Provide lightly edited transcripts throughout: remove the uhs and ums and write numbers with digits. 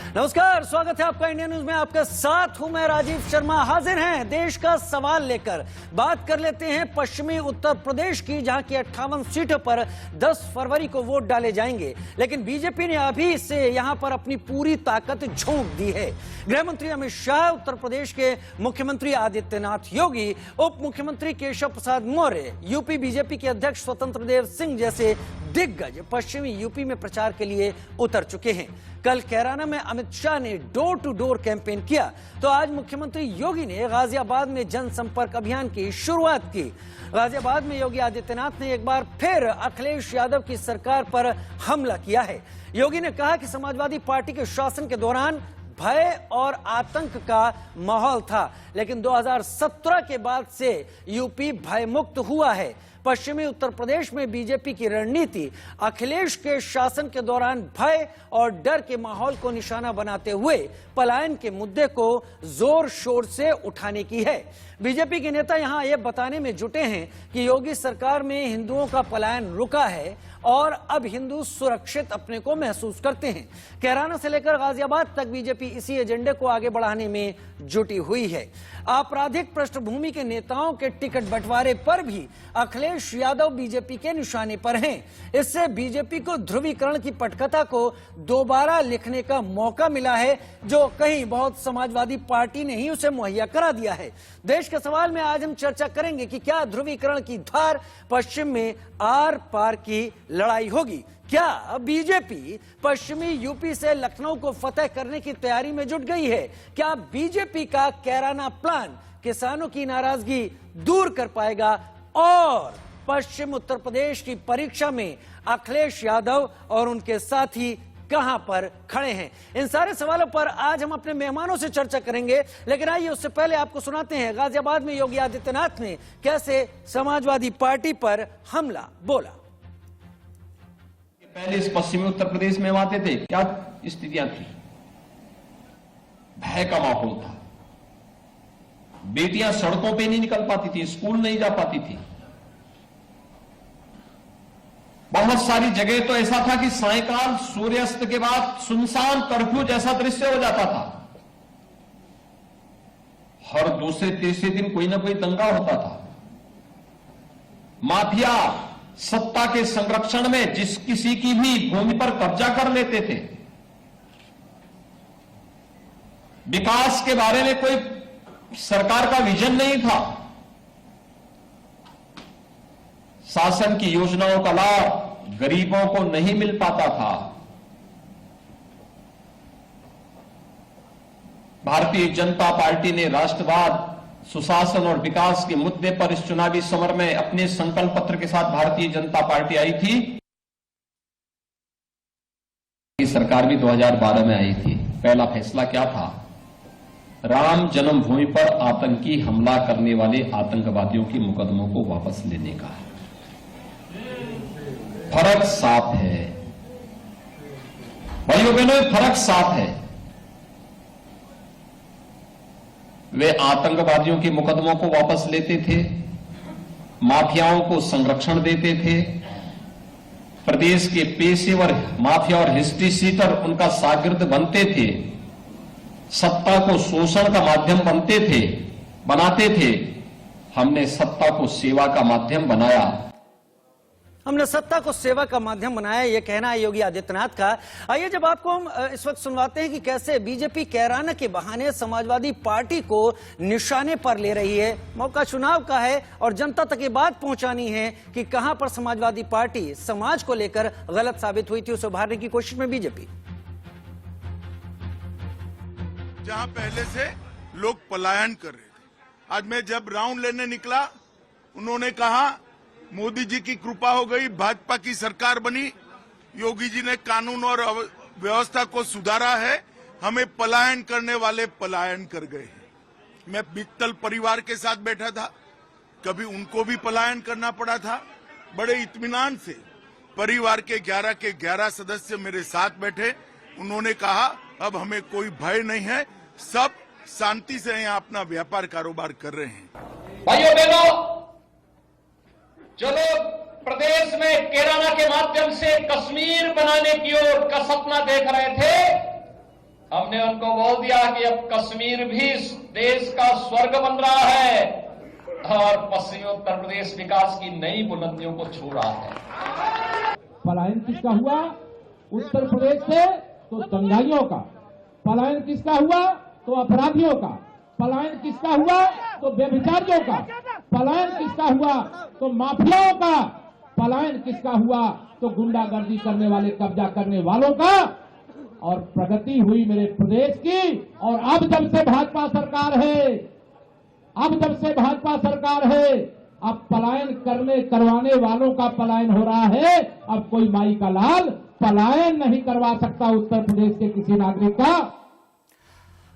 नमस्कार, स्वागत है आपका इंडिया न्यूज में। आपके साथ हूं मैं राजीव शर्मा। हाजिर हैं देश का सवाल लेकर। बात कर लेते हैं पश्चिमी उत्तर प्रदेश की, जहां की 58 सीटों पर 10 फरवरी को वोट डाले जाएंगे। लेकिन बीजेपी ने अभी से यहां पर अपनी पूरी ताकत झोंक दी है। गृह मंत्री अमित शाह, उत्तर प्रदेश के मुख्यमंत्री आदित्यनाथ योगी, उप मुख्यमंत्री केशव प्रसाद मौर्य, यूपी बीजेपी के अध्यक्ष स्वतंत्र देव सिंह जैसे दिग्गज पश्चिमी यूपी में प्रचार के लिए उतर चुके हैं। कल कैराना में अमित शाह ने डोर टू डोर कैंपेन किया, तो आज मुख्यमंत्री योगी ने गाजियाबाद में जनसंपर्क अभियान की शुरुआत की। गाजियाबाद में योगी आदित्यनाथ ने एक बार फिर अखिलेश यादव की सरकार पर हमला किया है। योगी ने कहा कि समाजवादी पार्टी के शासन के दौरान भय और आतंक का माहौल था, लेकिन 2017 के बाद से यूपी भयमुक्त हुआ है। पश्चिमी उत्तर प्रदेश में बीजेपी की रणनीति अखिलेश के शासन के दौरान भय और डर के माहौल को निशाना बनाते हुए पलायन के मुद्दे को जोर शोर से उठाने की है। बीजेपी के नेता यहां यह बताने में जुटे हैं कि योगी सरकार में हिंदुओं का पलायन रुका है और अब हिंदू सुरक्षित अपने को महसूस करते हैं। कैराना से लेकर गाजियाबाद तक बीजेपी इसी एजेंडे को आगे बढ़ाने में जुटी हुई है। आपराधिक पृष्ठभूमि के नेताओं के टिकट बंटवारे पर भी अखिलेश यादव बीजेपी के निशाने पर हैं। इससे बीजेपी को ध्रुवीकरण की पटकथा को दोबारा लिखने का मौका मिला है, जो कहीं बहुत समाजवादी पार्टी ने ही उसे मुहैया करा दिया है। देश के सवाल में आज हम चर्चा करेंगे कि क्या ध्रुवीकरण की धार पश्चिम में आर पार की लड़ाई होगी। क्या बीजेपी पश्चिमी यूपी से लखनऊ को फतेह करने की तैयारी में जुट गई है? क्या बीजेपी का कैराना प्लान किसानों की नाराजगी दूर कर पाएगा? और पश्चिम उत्तर प्रदेश की परीक्षा में अखिलेश यादव और उनके साथी कहां पर खड़े हैं? इन सारे सवालों पर आज हम अपने मेहमानों से चर्चा करेंगे, लेकिन आइए उससे पहले आपको सुनाते हैं गाजियाबाद में योगी आदित्यनाथ ने कैसे समाजवादी पार्टी पर हमला बोला। पहले इस पश्चिमी उत्तर प्रदेश में आते थे, क्या स्थितियां थी? भय का माहौल था। बेटियां सड़कों पे नहीं निकल पाती थी, स्कूल नहीं जा पाती थी। बहुत सारी जगह तो ऐसा था कि सायंकाल सूर्यास्त के बाद सुनसान कर्फ्यू जैसा दृश्य हो जाता था। हर दूसरे तीसरे दिन कोई ना कोई दंगा होता था। माफिया सत्ता के संरक्षण में जिस किसी की भी भूमि पर कब्जा कर लेते थे। विकास के बारे में कोई सरकार का विजन नहीं था। शासन की योजनाओं का लाभ गरीबों को नहीं मिल पाता था। भारतीय जनता पार्टी ने राष्ट्रवाद, सुशासन और विकास के मुद्दे पर इस चुनावी समर में अपने संकल्प पत्र के साथ भारतीय जनता पार्टी आई थी। सरकार भी 2012 में आई थी। पहला फैसला क्या था? राम जन्मभूमि पर आतंकी हमला करने वाले आतंकवादियों के मुकदमों को वापस लेने का। फर्क साफ है भाइयों बहनों, फर्क साफ है। वे आतंकवादियों के मुकदमों को वापस लेते थे, माफियाओं को संरक्षण देते थे, प्रदेश के पेशेवर माफिया और हिस्ट्री सीटर उनका शागिर्द बनते थे, सत्ता को शोषण का माध्यम बनाते थे। हमने सत्ता को सेवा का माध्यम बनाया। हमने सत्ता को सेवा का माध्यम बनाया, यह कहना है योगी आदित्यनाथ का। आइए जब आपको हम इस वक्त सुनवाते हैं कि कैसे बीजेपी कैराना के बहाने समाजवादी पार्टी को निशाने पर ले रही है। मौका चुनाव का है और जनता तक ये बात पहुंचानी है कि कहां पर समाजवादी पार्टी समाज को लेकर गलत साबित हुई थी, उसे उभारने की कोशिश में बीजेपी। जहां पहले से लोग पलायन कर रहे थे, आज मैं जब राउंड लेने निकला, उन्होंने कहा मोदी जी की कृपा हो गई, भाजपा की सरकार बनी, योगी जी ने कानून और व्यवस्था को सुधारा है, हमें पलायन करने वाले पलायन कर गए हैं। मैं मित्तल परिवार के साथ बैठा था, कभी उनको भी पलायन करना पड़ा था। बड़े इत्मीनान से परिवार के 11 के 11 सदस्य मेरे साथ बैठे। उन्होंने कहा अब हमें कोई भय नहीं है, सब शांति से यहाँ अपना व्यापार कारोबार कर रहे हैं। भाइयों बहनों, जो लोग प्रदेश में कैराना के माध्यम से कश्मीर बनाने की ओर का सपना देख रहे थे, हमने उनको बोल दिया कि अब कश्मीर भी देश का स्वर्ग बन रहा है और पश्चिमी उत्तर प्रदेश विकास की नई बुलंदियों को छू रहा है। पलायन किसका हुआ उत्तर प्रदेश से? तो दंगाइयों का। पलायन किसका हुआ? तो अपराधियों का। पलायन किसका हुआ? तो व्यभिचारियों का। पलायन किसका हुआ? तो माफियाओं का। पलायन किसका हुआ? तो गुंडागर्दी करने वाले, कब्जा करने वालों का। और प्रगति हुई मेरे प्रदेश की। और अब जब से भाजपा सरकार है, अब पलायन करवाने वालों का पलायन हो रहा है। अब कोई माई का लाल पलायन नहीं करवा सकता उत्तर प्रदेश के किसी नागरिक का।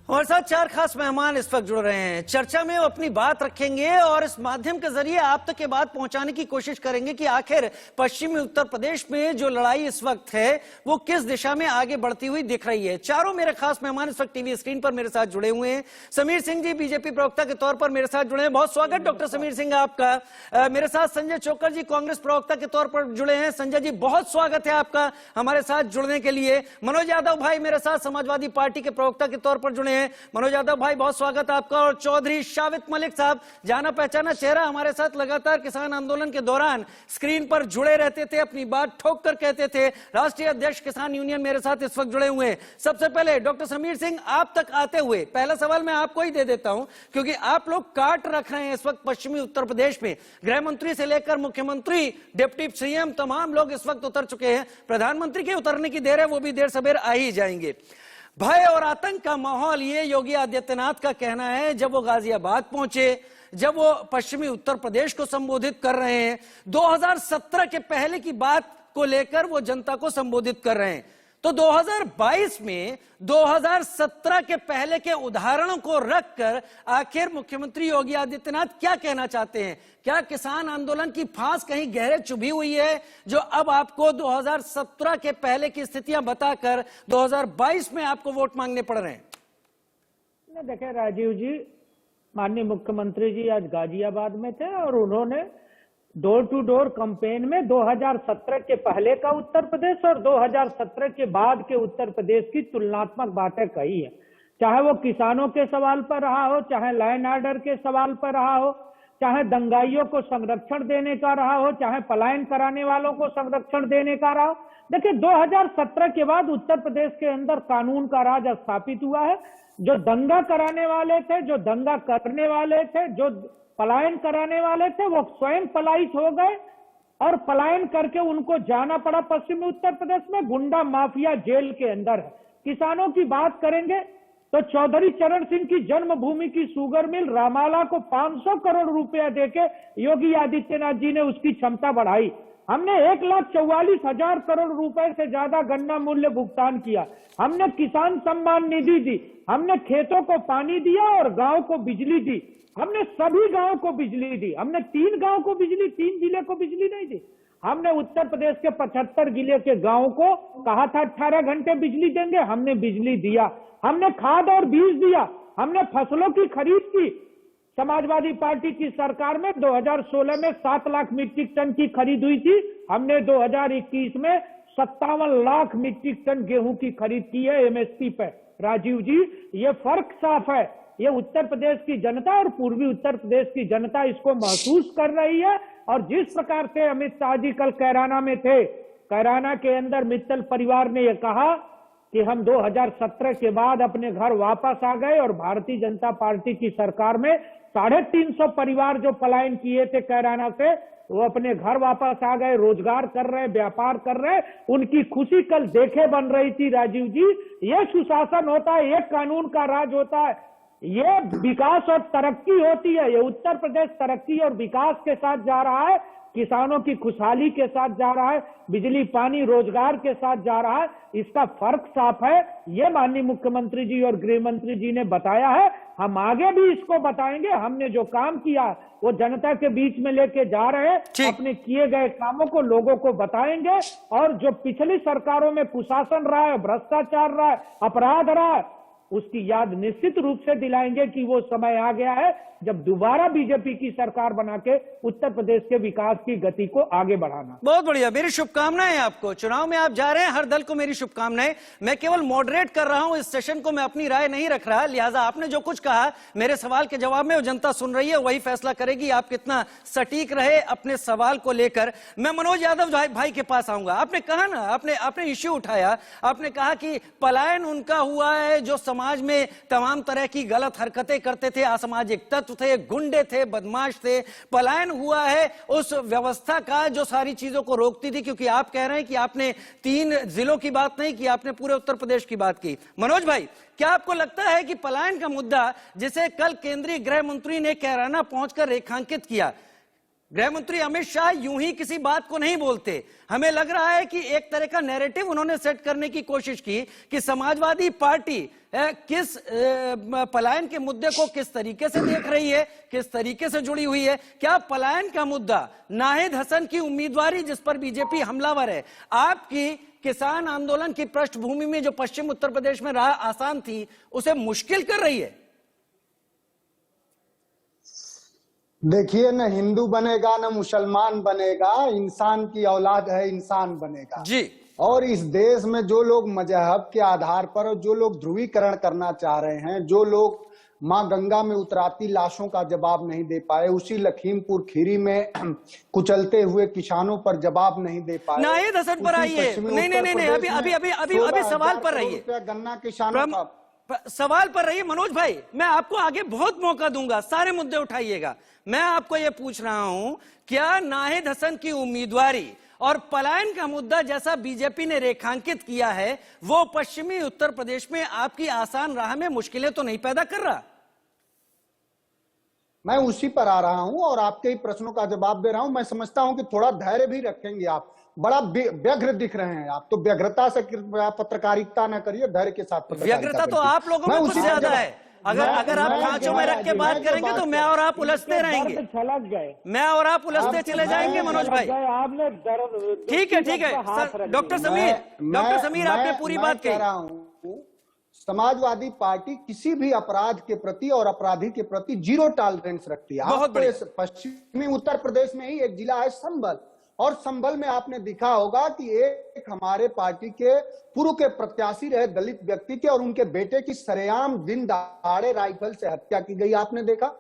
हमारे साथ चार खास मेहमान इस वक्त जुड़ रहे हैं। चर्चा में वो अपनी बात रखेंगे और इस माध्यम के जरिए आप तक ये बात पहुंचाने की कोशिश करेंगे कि आखिर पश्चिमी उत्तर प्रदेश में जो लड़ाई इस वक्त है वो किस दिशा में आगे बढ़ती हुई दिख रही है। चारों मेरे खास मेहमान इस वक्त टीवी स्क्रीन पर मेरे साथ जुड़े हुए हैं। समीर सिंह जी बीजेपी प्रवक्ता के तौर पर मेरे साथ जुड़े हैं, बहुत स्वागत डॉक्टर समीर सिंह आपका। मेरे साथ संजय चोकर जी कांग्रेस प्रवक्ता के तौर पर जुड़े हैं। संजय जी बहुत स्वागत है आपका हमारे साथ जुड़ने के लिए। मनोज यादव भाई मेरे साथ समाजवादी पार्टी के प्रवक्ता के तौर पर जुड़े हैं। मनोज यादव भाई बहुत स्वागत आपका। और चौधरी शावित मलिक साहब, जाना पहचाना चेहरा, हमारे साथ लगातार किसान आंदोलन के दौरान स्क्रीन पर जुड़े रहते थे, अपनी बात ठोक कर कहते थे। राष्ट्रीय अध्यक्ष किसान यूनियन मेरे साथ इस वक्त जुड़े हुए हैं। सबसे पहले डॉक्टर समीर सिंह आप तक आते हुए पहला सवाल मैं आपको ही दे देता हूं, क्योंकि आप लोग काट रख रहे हैं इस वक्त पश्चिमी उत्तर प्रदेश में। गृह मंत्री से लेकर मुख्यमंत्री, डिप्टी सीएम, तमाम लोग इस वक्त उतर चुके हैं। प्रधानमंत्री के उतरने की देर है, वो भी देर सवेर आ ही जाएंगे। भय और आतंक का माहौल, ये योगी आदित्यनाथ का कहना है। जब वो गाजियाबाद पहुंचे, जब वो पश्चिमी उत्तर प्रदेश को संबोधित कर रहे हैं, 2017 के पहले की बात को लेकर वो जनता को संबोधित कर रहे हैं। तो 2022 में 2017 के पहले के उदाहरणों को रखकर आखिर मुख्यमंत्री योगी आदित्यनाथ क्या कहना चाहते हैं? क्या किसान आंदोलन की फांस कहीं गहरे चुभी हुई है, जो अब आपको 2017 के पहले की स्थितियां बताकर 2022 में आपको वोट मांगने पड़ रहे हैं? देखें राजीव जी, माननीय मुख्यमंत्री जी आज गाजियाबाद में थे और उन्होंने डोर टू डोर कैंपेन में 2017 के पहले का उत्तर प्रदेश और 2017 के बाद के उत्तर प्रदेश की तुलनात्मक बातें कही है। चाहे वो किसानों के सवाल पर रहा हो, चाहे लैंड ऑर्डर के सवाल पर रहा हो, चाहे दंगाइयों को संरक्षण देने का रहा हो, चाहे पलायन कराने वालों को संरक्षण देने का रहा हो। देखिए 2017 के बाद उत्तर प्रदेश के अंदर कानून का राज स्थापित हुआ है। जो दंगा कराने वाले थे, जो दंगा करने वाले थे, जो पलायन कराने वाले थे, वो स्वयं पलायित हो गए और पलायन करके उनको जाना पड़ा पश्चिमी उत्तर प्रदेश में। गुंडा माफिया जेल के अंदर है। किसानों की बात करेंगे तो चौधरी चरण सिंह की जन्मभूमि की शुगर मिल रामाला को 500 करोड़ रुपया देके योगी आदित्यनाथ जी ने उसकी क्षमता बढ़ाई। हमने 1,44,000 करोड़ रुपए से ज्यादा गन्ना मूल्य भुगतान किया। हमने किसान सम्मान निधि दी, हमने खेतों को पानी दिया और गांव को बिजली दी। हमने सभी गांव को बिजली दी। हमने 3 गांव को बिजली, 3 जिले को बिजली नहीं दी। हमने उत्तर प्रदेश के 75 जिले के गांव को कहा था 18 घंटे बिजली देंगे, हमने बिजली दिया। हमने खाद और बीज दिया। हमने फसलों की खरीद की। समाजवादी पार्टी की सरकार में 2016 में 7 लाख मीट्रिक टन की खरीद हुई थी। हमने 2021 में 57 लाख मीट्रिक टन गेहूं की खरीद की है एमएसपी पे। राजीव जी, ये फर्क साफ है। ये उत्तर प्रदेश की जनता और पूर्वी उत्तर प्रदेश की जनता इसको महसूस कर रही है। और जिस प्रकार से अमित शाह जी कल कैराना में थे, कैराना के अंदर मित्तल परिवार ने यह कहा कि हम 2017 के बाद अपने घर वापस आ गए और भारतीय जनता पार्टी की सरकार में 350 परिवार जो पलायन किए थे कैराना से, वो अपने घर वापस आ गए, रोजगार कर रहे, व्यापार कर रहे। उनकी खुशी कल देखे बन रही थी। राजीव जी, ये सुशासन होता है, ये कानून का राज होता है, ये विकास और तरक्की होती है। ये उत्तर प्रदेश तरक्की और विकास के साथ जा रहा है, किसानों की खुशहाली के साथ जा रहा है, बिजली पानी रोजगार के साथ जा रहा है। इसका फर्क साफ है। ये माननीय मुख्यमंत्री जी और गृह मंत्री जी ने बताया है। हम आगे भी इसको बताएंगे। हमने जो काम किया वो जनता के बीच में लेके जा रहे हैं। अपने किए गए कामों को लोगों को बताएंगे। और जो पिछली सरकारों में कुशासन रहा है, भ्रष्टाचार रहा है, अपराध रहा है, उसकी याद निश्चित रूप से दिलाएंगे कि वो समय आ गया है जब दोबारा बीजेपी की सरकार बना के उत्तर प्रदेश के विकास की गति को आगे बढ़ाना। बहुत बढ़िया, मेरी शुभकामनाएं आपको। चुनाव में आप जा रहे हैं, हर दल को मेरी शुभकामनाएं। मैं केवल मॉडरेट कर रहा हूं इस सेशन को, मैं अपनी राय नहीं रख रहा। लिहाजा आपने जो कुछ कहा मेरे सवाल के जवाब में, वो जनता सुन रही है, वही फैसला करेगी आप कितना सटीक रहे अपने सवाल को लेकर। मैं मनोज यादव भाई के पास आऊंगा। आपने कहा ना, आपने इश्यू उठाया, आपने कहा कि पलायन उनका हुआ है जो समाज में तमाम तरह की गलत हरकतें करते थे, असामाजिक तत्व थे, गुंडे थे, बदमाश थे। पलायन हुआ है उस व्यवस्था का जो सारी चीजों को रोकती थी, क्योंकि आप कह रहे हैं कि आपने 3 जिलों की बात नहीं की, आपने पूरे उत्तर प्रदेश की बात की। मनोज भाई, क्या आपको लगता है कि पलायन का मुद्दा, जिसे कल केंद्रीय गृह मंत्री ने कैराना पहुंचकर रेखांकित किया, गृह मंत्री अमित शाह यूं ही किसी बात को नहीं बोलते, हमें लग रहा है कि एक तरह का नैरेटिव उन्होंने सेट करने की कोशिश की कि समाजवादी पार्टी किस पलायन के मुद्दे को किस तरीके से देख रही है, किस तरीके से जुड़ी हुई है। क्या पलायन का मुद्दा, नाहिद हसन की उम्मीदवारी जिस पर बीजेपी हमलावर है, आपकी किसान आंदोलन की पृष्ठभूमि में जो पश्चिम उत्तर प्रदेश में राह आसान थी उसे मुश्किल कर रही है? देखिए, न हिंदू बनेगा न मुसलमान बनेगा, इंसान की औलाद है, इंसान बनेगा जी। और इस देश में जो लोग मजहब के आधार पर और जो लोग ध्रुवीकरण करना चाह रहे हैं, जो लोग मां गंगा में उतराती लाशों का जवाब नहीं दे पाए, उसी लखीमपुर खीरी में कुचलते हुए किसानों पर जवाब नहीं दे पाए, नाहिद हसन पर आइए। नहीं, अभी सवाल पर रहिए, गन्ना किसानों का सवाल पर रहिए। मनोज भाई, मैं आपको आगे बहुत मौका दूंगा, सारे मुद्दे उठाइएगा। मैं आपको यह पूछ रहा हूं, क्या नाहिद हसन की उम्मीदवारी और पलायन का मुद्दा जैसा बीजेपी ने रेखांकित किया है, वो पश्चिमी उत्तर प्रदेश में आपकी आसान राह में मुश्किलें तो नहीं पैदा कर रहा? मैं उसी पर आ रहा हूं और आपके ही प्रश्नों का जवाब दे रहा हूं। मैं समझता हूं कि थोड़ा धैर्य भी रखेंगे आप, बड़ा व्यग्र दिख रहे हैं आप, तो व्यग्रता से पत्रकारिता न करिए, धैर्य के साथ। व्यग्रता तो आप लोगों में कुछ ज्यादा है। अगर आप खांचों में रख के बात करेंगे तो मैं और आप उलझते रहेंगे, छलक गए, मैं और आप उलझते चले जाएंगे। मनोज भाई, आपने ठीक है। डॉक्टर समीर, आपने पूरी बात कही। समाजवादी पार्टी किसी भी अपराध के प्रति और अपराधी के प्रति 0 टॉलरेंस रखती है। आपको पश्चिमी उत्तर प्रदेश में ही एक जिला है संभल, और संभल में आपने देखा होगा कि एक हमारे पार्टी के पूर्व के प्रत्याशी रहे दलित व्यक्ति के और उनके बेटे की सरेआम दिन दहाड़े राइफल से हत्या की गई, आपने देखा।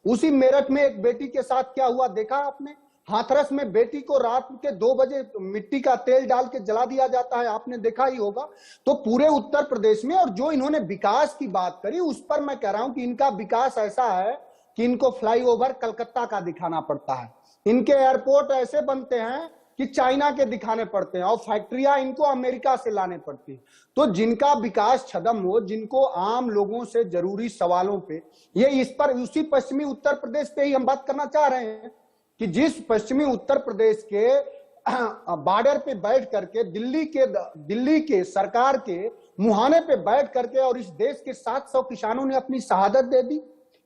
उसी मेरठ में एक बेटी के साथ क्या हुआ देखा आपने। हाथरस में बेटी को रात के 2 बजे मिट्टी का तेल डाल के जला दिया जाता है, आपने देखा ही होगा। तो पूरे उत्तर प्रदेश में, और जो इन्होंने विकास की बात करी उस पर मैं कह रहा हूं कि इनका विकास ऐसा है कि इनको फ्लाईओवर कलकत्ता का दिखाना पड़ता है, इनके एयरपोर्ट ऐसे बनते हैं कि चाइना के दिखाने पड़ते हैं, और फैक्ट्रियां इनको अमेरिका से लाने पड़ती। तो जिनका विकास छदम हो, जिनको आम लोगों से जरूरी सवालों पे, ये इस पर उसी पश्चिमी उत्तर प्रदेश पे ही हम बात करना चाह रहे हैं कि जिस पश्चिमी उत्तर प्रदेश के बॉर्डर पे बैठ करके दिल्ली के सरकार के मुहाने पे बैठ करके और इस देश के 700 किसानों ने अपनी शहादत दे दी।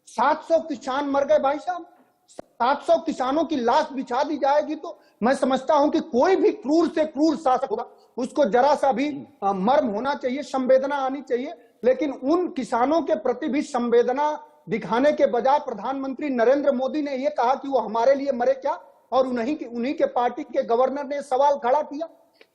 700 किसान मर गए भाई साहब। 700 किसानों की लाश बिछा दी जाएगी तो मैं समझता हूं कि कोई भी क्रूर से क्रूर शासक होगा उसको जरा सा भी मर्म होना चाहिए, संवेदना आनी चाहिए। लेकिन उन किसानों के प्रति भी संवेदना दिखाने के बजाय प्रधानमंत्री नरेंद्र मोदी ने यह कहा कि वो हमारे लिए मरे क्या, और उन्हीं के पार्टी के गवर्नर ने सवाल खड़ा किया।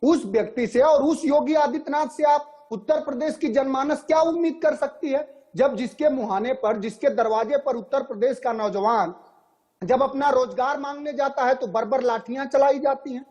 उस व्यक्ति से और उस योगी आदित्यनाथ से आप उत्तर प्रदेश की जनमानस क्या उम्मीद कर सकती है, जब जिसके मुहाने पर, जिसके दरवाजे पर उत्तर प्रदेश का नौजवान जब अपना रोजगार मांगने जाता है तो बर्बर लाठियां चलाई जाती हैं।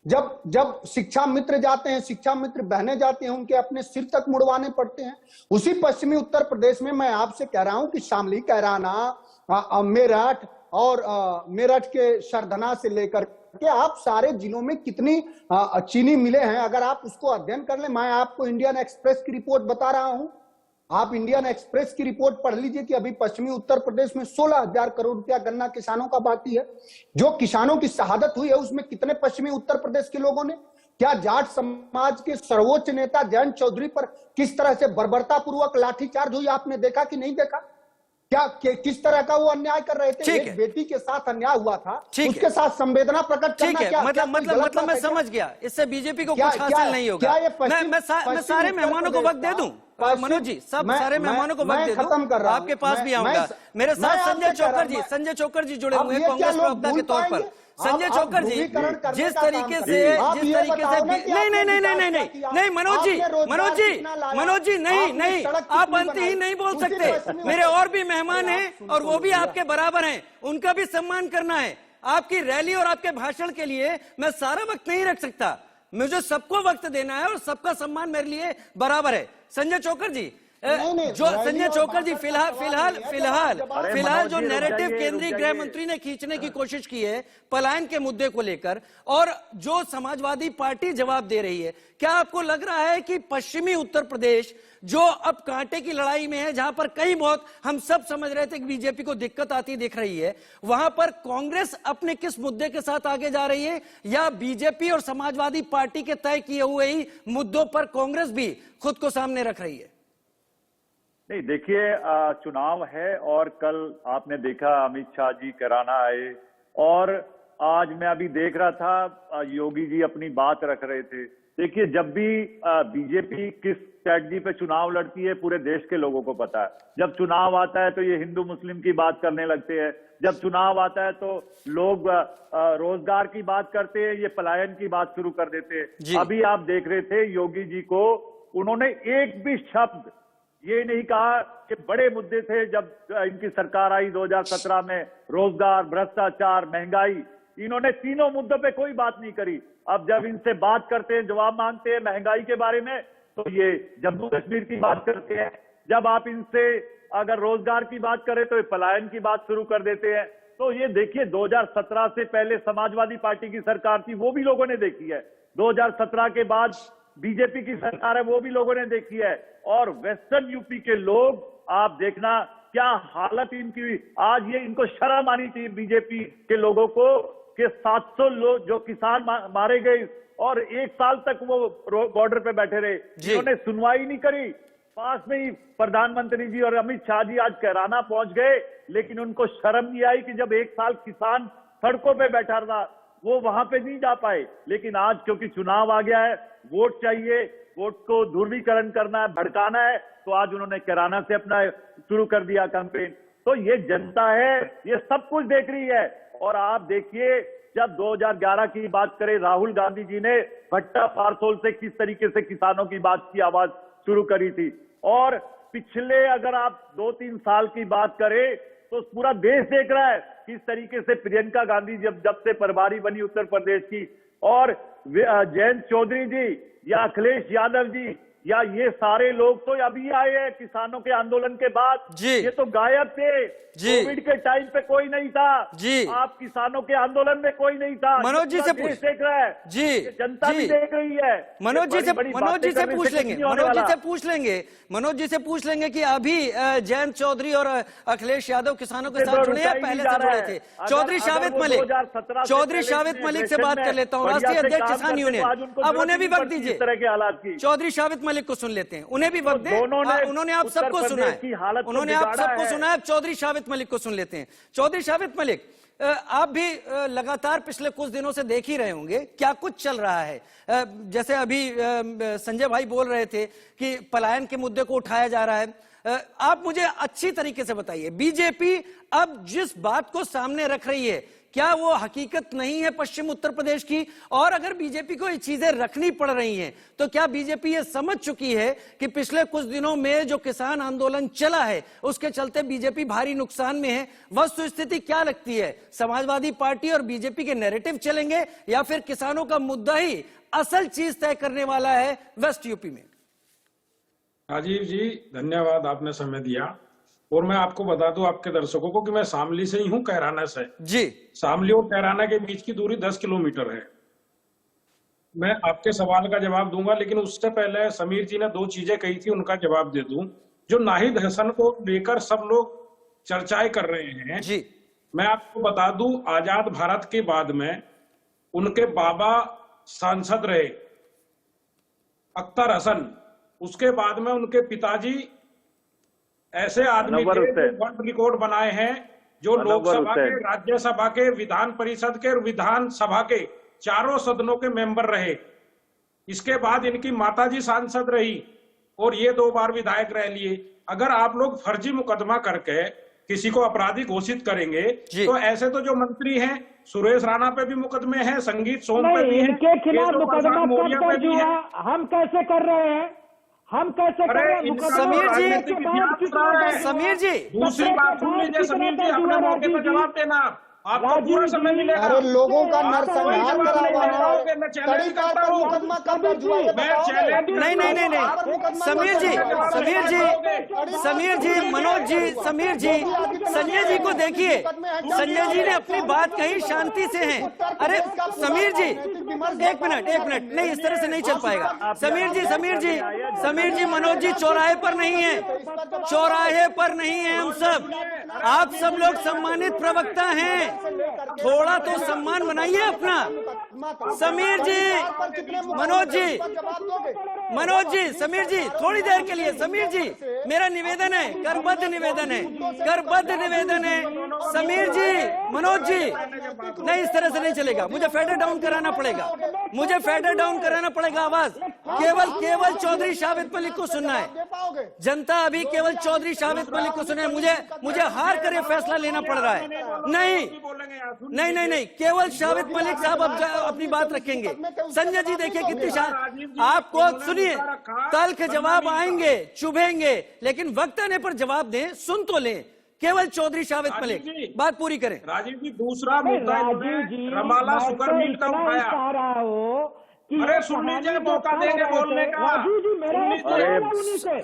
जब शिक्षा मित्र जाते हैं, शिक्षा मित्र बहने जाते हैं, उनके अपने सिर तक मुड़वाने पड़ते हैं। उसी पश्चिमी उत्तर प्रदेश में मैं आपसे कह रहा हूं कि शामली, कैराना, मेरठ और मेरठ के सरधना से लेकर के आप सारे जिलों में कितनी चीनी मिले हैं, अगर आप उसको अध्ययन कर ले। मैं आपको इंडियन एक्सप्रेस की रिपोर्ट बता रहा हूं, आप इंडियन एक्सप्रेस की रिपोर्ट पढ़ लीजिए कि अभी पश्चिमी उत्तर प्रदेश में 16,000 करोड़ रुपया गन्ना किसानों का बाकी है। जो किसानों की शहादत हुई है उसमें कितने पश्चिमी उत्तर प्रदेश के लोगों ने, क्या जाट समाज के सर्वोच्च नेता जयंत चौधरी पर किस तरह से बर्बरता पूर्वक लाठीचार्ज हुई, आपने देखा कि नहीं देखा? किस तरह का वो अन्याय कर रहे थे? ठीक एक है। बेटी के साथ अन्याय हुआ था, ठीक उसके है। साथ संवेदना प्रकट ठीक करना है, क्या क्या कोई गलत मतलब बात मैं है क्या? समझ गया, इससे बीजेपी को क्या- कुछ क्या- हासिल नहीं होगा। क्या ये मैं सारे उत्तर मेहमानों को प्रदेश वक्त दे दूं, मनोज जी, सब सारे मेहमानों को वक्त दे दूं, खत्म कर रहा हूं। आपके पास भी आऊंगा। मैं मेरे साथ आपसे संजय कह रहा चोकर हूं, जी, संजय चोकर जी जुड़े अब हुए हैं ये क्या कांग्रेस लोग प्रवक्ता भूल के तौर पर। पाएंगे? संजय आप चोकर जी, ध्रुवीकरण करने जिस का तरीके काम से करें। आप जिस ये तरीके से बताओ ना कि नहीं आपने नहीं नहीं नहीं विकास नहीं क्या किया? नहीं मनोज जी, आपने रोजगार मनोज जी, कितना लाया? मनोज जी, नहीं आपने नहीं, सड़क आप कितनी अंतहीन बनाई? नहीं बोल उसी सकते। पश्चिमी मेरे उत्तर और भी मेहमान अरे हैं आप सुन और तो वो भी लीजिए। आपके बराबर हैं, उनका भी सम्मान करना है। आपकी रैली और आपके भाषण के लिए मैं सारा वक्त नहीं रख सकता, मुझे सबको वक्त देना है और सबका सम्मान मेरे लिए बराबर है। संजय चोकर जी, जो संजय चोकर जी फिलहाल जो नैरेटिव केंद्रीय गृह मंत्री ने खींचने की कोशिश की है पलायन के मुद्दे को लेकर, और जो समाजवादी पार्टी जवाब दे रही है, क्या आपको लग रहा है कि पश्चिमी उत्तर प्रदेश जो अब कांटे की लड़ाई में है, जहां पर कई बहुत हम सब समझ रहे थे कि बीजेपी को दिक्कत आती दिख रही है, वहां पर कांग्रेस अपने किस मुद्दे के साथ आगे जा रही है, या बीजेपी और समाजवादी पार्टी के तय किए हुए ही मुद्दों पर कांग्रेस भी खुद को सामने रख रही है? नहीं, देखिए, चुनाव है और कल आपने देखा अमित शाह जी कैराना आए, और आज मैं अभी देख रहा था योगी जी अपनी बात रख रहे थे। देखिए, जब भी बीजेपी किस स्ट्रैटेजी पे चुनाव लड़ती है पूरे देश के लोगों को पता है। जब चुनाव आता है तो ये हिंदू मुस्लिम की बात करने लगते हैं, जब चुनाव आता है तो लोग रोजगार की बात करते हैं, ये पलायन की बात शुरू कर देते हैं। अभी आप देख रहे थे योगी जी को, उन्होंने एक भी शब्द ये नहीं कहा कि बड़े मुद्दे थे जब इनकी सरकार आई 2017 में, रोजगार, भ्रष्टाचार, महंगाई, इन्होंने तीनों मुद्दों पे कोई बात नहीं करी। अब जब इनसे बात करते हैं, जवाब मांगते हैं महंगाई के बारे में, तो ये जम्मू कश्मीर की बात करते हैं। जब आप इनसे अगर रोजगार की बात करें तो ये पलायन की बात शुरू कर देते हैं। तो ये देखिए, 2017 से पहले समाजवादी पार्टी की सरकार थी, वो भी लोगों ने देखी है। 2017 के बाद बीजेपी की सरकार है, वो भी लोगों ने देखी है। और वेस्टर्न यूपी के लोग, आप देखना क्या हालत इनकी, आज ये इनको शर्म आनी चाहिए बीजेपी के लोगों को कि 700 लोग जो किसान मारे गए और 1 साल तक वो बॉर्डर पे बैठे रहे, इन्होंने सुनवाई नहीं करी। पास में ही प्रधानमंत्री जी और अमित शाह जी आज कैराना पहुंच गए, लेकिन उनको शर्म नहीं आई कि जब 1 साल किसान सड़कों पे बैठा रहा, वो वहां पे नहीं जा पाए। लेकिन आज क्योंकि चुनाव आ गया है, वोट चाहिए, वोट को ध्रुवीकरण करना है, भड़काना है, तो आज उन्होंने कैराना से अपना शुरू कर दिया कैंपेन। तो ये जनता है, ये सब कुछ देख रही है। और आप देखिए, जब 2011 की बात करें, राहुल गांधी जी ने भट्टा पारसोल से किस तरीके से किसानों की बात की आवाज शुरू करी थी। और पिछले अगर आप 2-3 साल की बात करें तो पूरा देश देख रहा है किस तरीके से प्रियंका गांधी जब से प्रभारी बनी उत्तर प्रदेश की, और जयंत चौधरी जी या अखिलेश यादव जी या ये सारे लोग तो अभी आए हैं किसानों के आंदोलन के बाद, ये तो गायब थे। कोविड के टाइम पे कोई नहीं था, आप किसानों के आंदोलन में कोई नहीं था। मनोज जी से देख रहा है, जनता भी देख रही है। मनोज जी से पूछ लेंगे कि अभी जयंत चौधरी और अखिलेश यादव किसानों के साथ जुड़े हैं, पहले से जुड़े थे। चौधरी शावित मलिक से बात कर लेता हूँ, राष्ट्रीय अध्यक्ष किसान यूनियन, अब उन्हें भी वक्त दीजिए। तरह के हालात की चौधरी शावित मलिक को सुन लेते हैं, उन्हें भी वक्त दें। उन्होंने आप सबको सुना है, उन्होंने आप सबको सुना है, चौधरी शावित मलिक को सुन लेते हैं। चौधरी शावित मलिक, आप भी लगातार पिछले कुछ दिनों से देख ही रहे होंगे क्या कुछ चल रहा है। जैसे अभी संजय भाई बोल रहे थे कि पलायन के मुद्दे को उठाया जा रहा है। आप मुझे अच्छी तरीके से बताइए, बीजेपी अब जिस बात को सामने रख रही है, क्या वो हकीकत नहीं है पश्चिम उत्तर प्रदेश की? और अगर बीजेपी को ये चीजें रखनी पड़ रही हैं, तो क्या बीजेपी ये समझ चुकी है कि पिछले कुछ दिनों में जो किसान आंदोलन चला है उसके चलते बीजेपी भारी नुकसान में है? वस्तुस्थिति क्या लगती है, समाजवादी पार्टी और बीजेपी के नैरेटिव चलेंगे या फिर किसानों का मुद्दा ही असल चीज तय करने वाला है वेस्ट यूपी में? राजीव जी, धन्यवाद, आपने समय दिया। और मैं आपको बता दूं आपके दर्शकों को कि मैं शामली से ही हूं, कैराना से जी। शामली और कैराना के बीच की दूरी 10 किलोमीटर है। मैं आपके सवाल का जवाब दूंगा, लेकिन उससे पहले समीर जी ने 2 चीजें कही थी, उनका जवाब दे दूं। जो नाहिद हसन को लेकर सब लोग चर्चाएं कर रहे हैं जी, मैं आपको बता दूं, आजाद भारत के बाद में उनके बाबा सांसद रहे अख्तर हसन, उसके बाद में उनके पिताजी ऐसे आदमी अनवर थे जो हुसैन। वर्ल्ड रिकॉर्ड बनाए हैं, जो अनवर लोकसभा के, हुसैन। राज्यसभा के, विधान परिषद के और विधानसभा के चारों सदनों के मेंबर रहे। इसके बाद इनकी माताजी सांसद रही और ये 2 बार विधायक रह लिए। अगर आप लोग फर्जी मुकदमा करके किसी को अपराधी घोषित करेंगे तो ऐसे तो जो मंत्री हैं, सुरेश राणा पे भी मुकदमे हैं, संगीत सोम पे भी हैं, इनके खिलाफ केशव मुकदमा प्रसाद कब मौर्य पे दर्ज भी हुआ? है। हम कैसे कर रहे हैं? हम कैसे कर रहे हैं? इनका मुकदमा समीर जी, करने के बाद कितना दर्ज हुआ? समीर जी, दूसरी बात सुन लीजिए समीर जी, अपने मौके पर जवाब देना, आपको पूरा समय मिलेगा। अरे लोगों का आप कोई नरसंहार जवाब करा नहीं हुआ दे पाओगे, है, मैं चैलेंज तड़ीपार करता पर हूँ। मुकदमा कब दर्ज हुआ ये मैं बताओगे? चैलेंज नहीं नहीं नहीं नहीं, समीर जी, समीर जी, समीर जी, मनोज जी, समीर जी, संजय जी को देखिए, संजय जी ने अपनी बात कही, शांति से हैं। अरे समीर जी, एक मिनट, नहीं इस तरह से नहीं चल पाएगा। समीर जी, मनोज जी चौराहे पर नहीं है, चौराहे पर नहीं है हम सब। आप सब लोग सम्मानित प्रवक्ता हैं, थोड़ा तो सम्मान बनाइए अपना। समीर जी, मनोज जी, समीर जी, थोड़ी देर के लिए, समीर जी, मेरा निवेदन है, करबद्ध निवेदन है, समीर जी, मनोज जी, नहीं इस तरह से नहीं चलेगा, मुझे फेडर डाउन कराना पड़ेगा आवाज। केवल चौधरी शावेद मलिक को सुनना है, जनता अभी केवल चौधरी शावेद मलिक को सुने। मुझे हार कर ये फैसला लेना पड़ रहा है। नहीं, केवल शावेद मलिक साहब अब अपनी बात रखेंगे। संजय जी देखिए कितनी शांत, आपको सुनिए, तल्ख जवाब आएंगे, चुभेंगे, लेकिन वक्त आने पर जवाब दें, सुन तो लें। केवल चौधरी शावेद मलिक बात पूरी करें। राजीव जी, दूसरा मुद्दा इन्होंने रमाला शुगर मिल का उठाया। अरे सुन लीजिए, मौका देंगे बोलने का।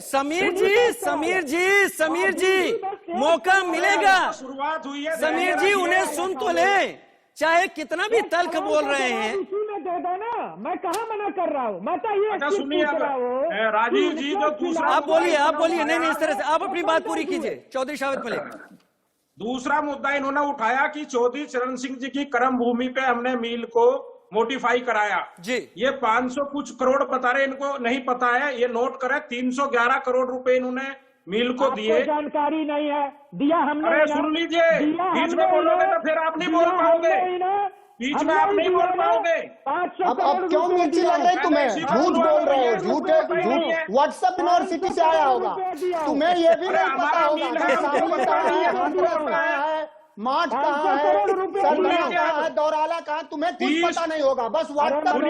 समीर जी, मौका मिलेगा। शुरुआत हुई है, समीर जी, उन्हें सुन तो लें, चाहे कितना भी तल्ख बोल रहे हैं। दे दो ना, मैं कहाँ मना कर रहा हूँ, मैं तो ये अच्छा सुनिए, राजीव जी जो दूसरा, आप बोलिए, नहीं इस तरह से आप अपनी बात पूरी कीजिए। चौधरी शावेद मलिक, दूसरा मुद्दा इन्होंने उठाया कि चौधरी चरण सिंह जी की कर्म भूमि पे हमने मिल को मोडिफाई कराया जी। ये 500 कुछ करोड़ बता रहे, इनको नहीं पता है, ये नोट करें, 311 करोड़ रुपए इन्होंने मिल को दिए। जानकारी नहीं है, दिया हमने। अरे सुन लीजिए, बीच में बोलोगे तो फिर आप नहीं बोल पाओगे, बीच में आप नहीं बोल पाओगे। अब क्यों मिर्ची लग रही तुम्हें? झूठ बोल रहे हो, झूठ व्हाट्सएप यूनिवर्सिटी से आया होगा, तुम्हें ये भी नहीं पता होगा कि सामने कहाँ है, हाथरस कहाँ है, माठ कहाँ है, सरगना कहाँ है, दौराला कहाँ है, तुम्हें कुछ पता नहीं होगा। बस व्हाट्सएप जवाब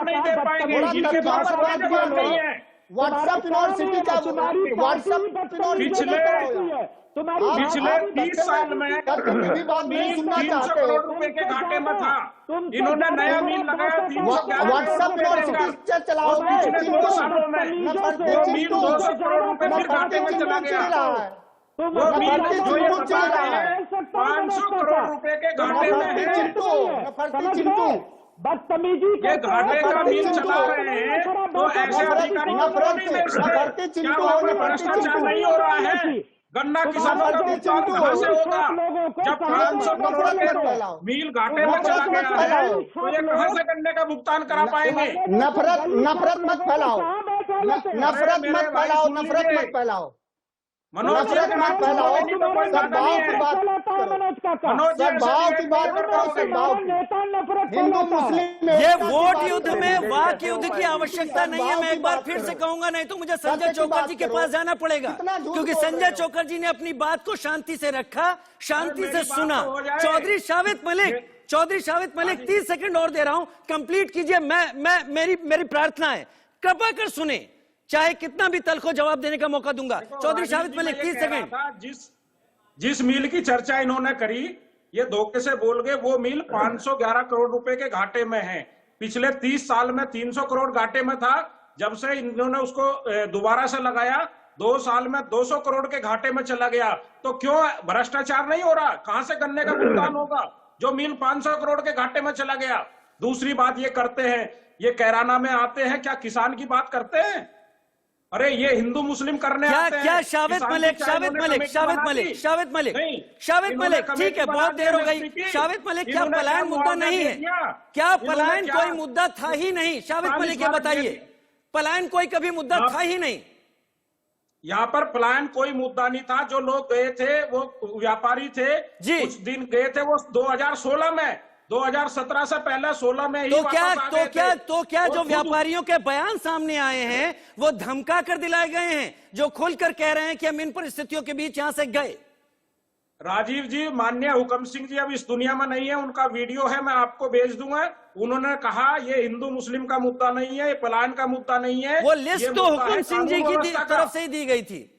नहीं दे पाएंगे, इनके पास जवाब नहीं है। व्हाट्सएप यूनिवर्सिटी का पिछले 30 साल में 300 करोड़ रुपए के घाटे में था, इन्होंने नया मिल लगाया। व्हाट्सएप यूनिवर्सिटी चलाओ, पिछले 2 सालों में वो मिल 200 करोड़ रुपए फिर घाटे में चला गया। वो मिल जो ये बता रहे हैं 500 करोड़ रुपए के घाटे में है। बदतमीजी ये घाटे का मिल चला रहे हैं, तो ऐसे अधिकारी को नहीं मिल सकते। क्या वहाँ पे भ्रष्टाचार नहीं हो रहा है? गन्ना किसानों का भुगतान कहाँ से होगा? जब 500 करोड़ के मिल घाटे में चला गया है, तो ये कहाँ से गन्ने का भुगतान करा पाएंगे? नफरत मत फैलाओ, नफरत मत फैलाओ। मनोज जी मत फैलाओ, सद्भाव की बात करो, सद्भाव की बात करो, सद्भाव। हिंदू मुस्लिम ये वोट युद्ध में वाक युद्ध की आवश्यकता नहीं है। मैं एक बार फिर से कहूंगा, नहीं तो मुझे संजय चोकर जी के पास जाना पड़ेगा, क्योंकि संजय चोकर जी ने अपनी बात को शांति से रखा, शांति से सुना। चौधरी शावेद मलिक 30 सेकंड और दे रहा हूं, कंप्लीट कीजिए। मेरी प्रार्थना है, कृपा कर सुने, चाहे कितना भी तल्ख हो, जवाब देने का मौका दूंगा। चौधरी शावेद मलिक 30 सेकंड। जिस मिल की चर्चा इन्होंने करी, ये धोखे से बोल गए, वो मिल 511 करोड़ रुपए के घाटे में है। पिछले 30 साल में 300 करोड़ घाटे में था, जब से इन्होंने उसको दोबारा से लगाया, 2 साल में 200 करोड़ के घाटे में चला गया। तो क्यों भ्रष्टाचार नहीं हो रहा? कहां से गन्ने का भुगतान होगा जो मिल 500 करोड़ के घाटे में चला गया? दूसरी बात ये करते हैं, ये कैराना में आते हैं, क्या किसान की बात करते हैं? अरे ये हिंदू मुस्लिम करने आते हैं। क्या शावेद मलिक, ठीक है, बहुत देर हो गई। शावेद मलिक, क्या पलायन मुद्दा नहीं है? क्या पलायन कोई मुद्दा था ही नहीं? शावेद मलिक ये बताइए, पलायन कोई कभी मुद्दा था ही नहीं? यहाँ पर पलायन कोई मुद्दा नहीं था। जो लोग गए थे वो व्यापारी थे, जी। कुछ दिन गए थे वो 2016 में, 2017 से पहले 16 में ही वापस आ गए थे। तो क्या और जो खुद- व्यापारियों के बयान सामने आए हैं वो धमका कर दिलाए गए हैं, जो खुलकर कह रहे हैं कि हम इन परिस्थितियों के बीच यहां से गए? राजीव जी, माननीय हुकम सिंह जी अब इस दुनिया में नहीं है, उनका वीडियो है, मैं आपको भेज दूंगा। उन्होंने कहा ये हिंदू मुस्लिम का मुद्दा नहीं है, ये पलायन का मुद्दा नहीं है, वो ये लिस्ट तो मुद्दा हुकुम है सिंह जी कानून की व्यवस्था का। तरफ से ही दी गई थी।